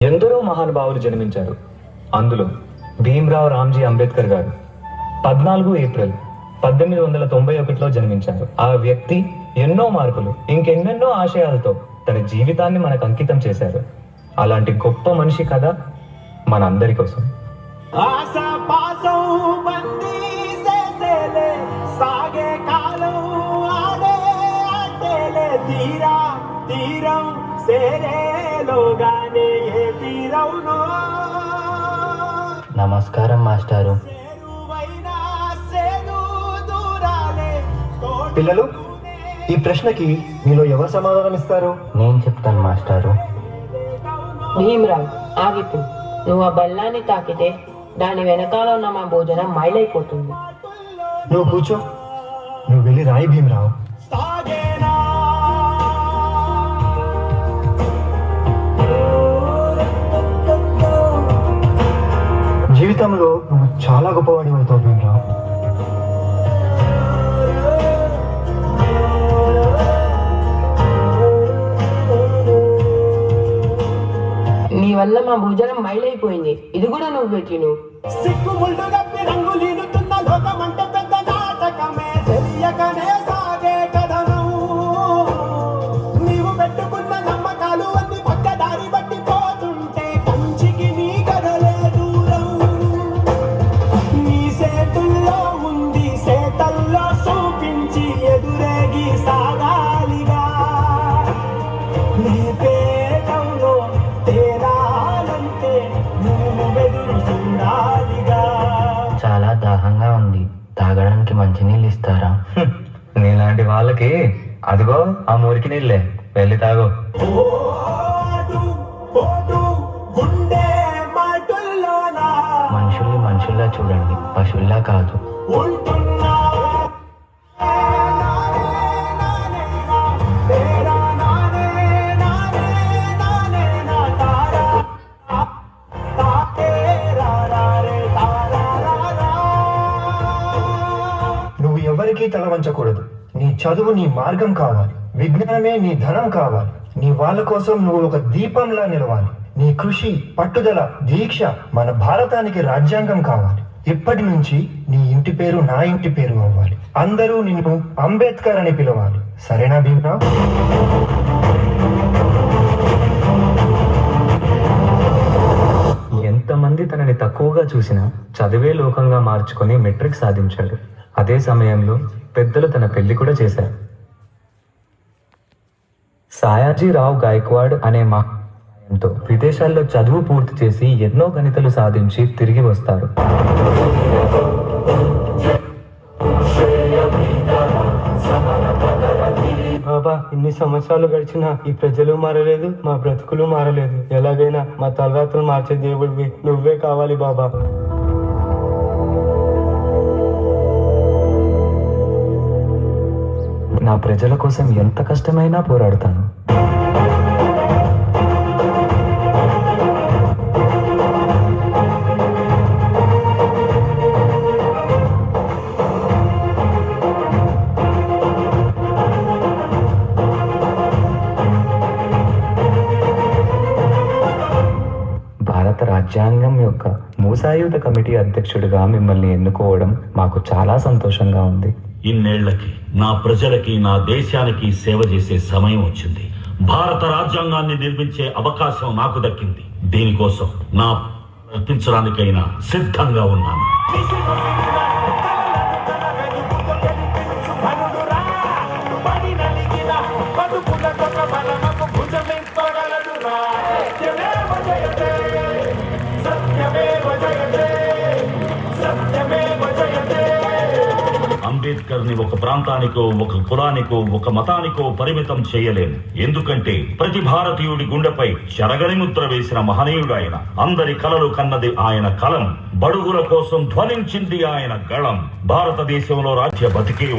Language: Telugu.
ఎందరో మహానుభావులు జన్మించారు. అందులో భీమ్రావ్ రామ్జీ అంబేద్కర్ గారు 14 ఏప్రిల్ 1891లో జన్మించారు. ఆ వ్యక్తి ఎన్నో మార్పులు, ఇంకెన్నెన్నో ఆశయాలతో తన జీవితాన్ని మనకు అంకితం చేశారు. అలాంటి గొప్ప మనిషి కథ మన అందరి కోసం. నమస్కారం మాస్టారు. పిల్లలు, ఈ ప్రశ్నకి మీలో ఎవరు సమాధానం ఇస్తారు? నేను చెప్తాను మాస్టారు. భీమ్రావ్, ఆగిపో. నువ్వు ఆ బల్లాన్ని తాకితే దాని వెనకాల ఉన్న మా భోజనం మైలైపోతుంది. నువ్వు కూర్చో. నువ్వు వెళ్ళి రాయి భీమరావు. జీవితంలో నువ్వు చాలా గొప్పవాడి అవుతావు భీమరావు. నీ వల్ల మా భోజనం మైలైపోయింది. ఇది కూడా నువ్వే తిను. చాలా దాహంగా ఉంది. తాగడానికి మంచినీళ్ళు ఇస్తారా? నీలాంటి వాళ్ళకి అదిగో ఆ మురికి నీళ్ళే, వెళ్ళి తాగో. మనుషుల్ని మనుషుల్లా చూడండి, పశువుల్లా కాదు. నువ్వు ఎవరికీ తల వంచకూడదు. నీ చదువు నీ మార్గం కావాలి. విజ్ఞానమే నీ ధనం కావాలి. నీ వాళ్ళ కోసం నువ్వు ఒక దీపంలా నిలవాలి. నీ కృషి, పట్టుదల, దీక్ష మన భారతానికి రాజ్యాంగం కావాలి. ఇప్పటి నుంచి నీ ఇంటి పేరు నా ఇంటి పేరు అవ్వాలి. అందరూ నిన్ను అంబేద్కర్ అని పిలవాలి. సరేనా భీమరావ్? ఎంతమంది తనని తక్కువగా చూసినా చదివే లోకంగా మార్చుకొని మెట్రిక్ సాధించాడు. అదే సమయంలో పెద్దలు తన పెళ్లి కూడా చేశారు. సాయాజీరావు గాయక్వాడ్ అనే మహాతో విదేశాల్లో చదువు పూర్తి చేసి ఎన్నో గణితలు సాధించి తిరిగి వస్తారు. బాబా, ఇన్ని సంవత్సరాలు గడిచినా ఈ ప్రజలు మారలేదు, మా బ్రతుకులు మారలేదు. ఎలాగైనా మా తలరాత్రులు మార్చే దేవుడివి నువ్వే కావాలి బాబా. నా ప్రజల కోసం ఎంత కష్టమైనా పోరాడతాను. భారత రాజ్యాంగం యొక్క మూసాయుధ కమిటీ అధ్యక్షుడిగా మిమ్మల్ని ఎన్నుకోవడం మాకు చాలా సంతోషంగా ఉంది. ఇన్నేళ్లకి నా ప్రజలకి, నా దేశానికి సేవ చేసే సమయం వచ్చింది. భారత రాజ్యాంగాన్ని నిర్మించే అవకాశం నాకు దక్కింది. దీనికోసం నా అర్పించడానికైనా సిద్ధంగా ఉన్నాను. అంబేద్కర్ ని ఒక ప్రాంతానికో, ఒక కులానికో, ఒక మతానికో పరిమితం చేయలేము. ఎందుకంటే ప్రతి భారతీయుడి గుండెపై చెరగని ముద్ర వేసిన మహనీయుడు ఆయన. అందరి కలలు కన్నది ఆయన కలం. బడుగుల కోసం ధ్వనించింది ఆయన గళం. భారతదేశంలో రాజ్య బతికే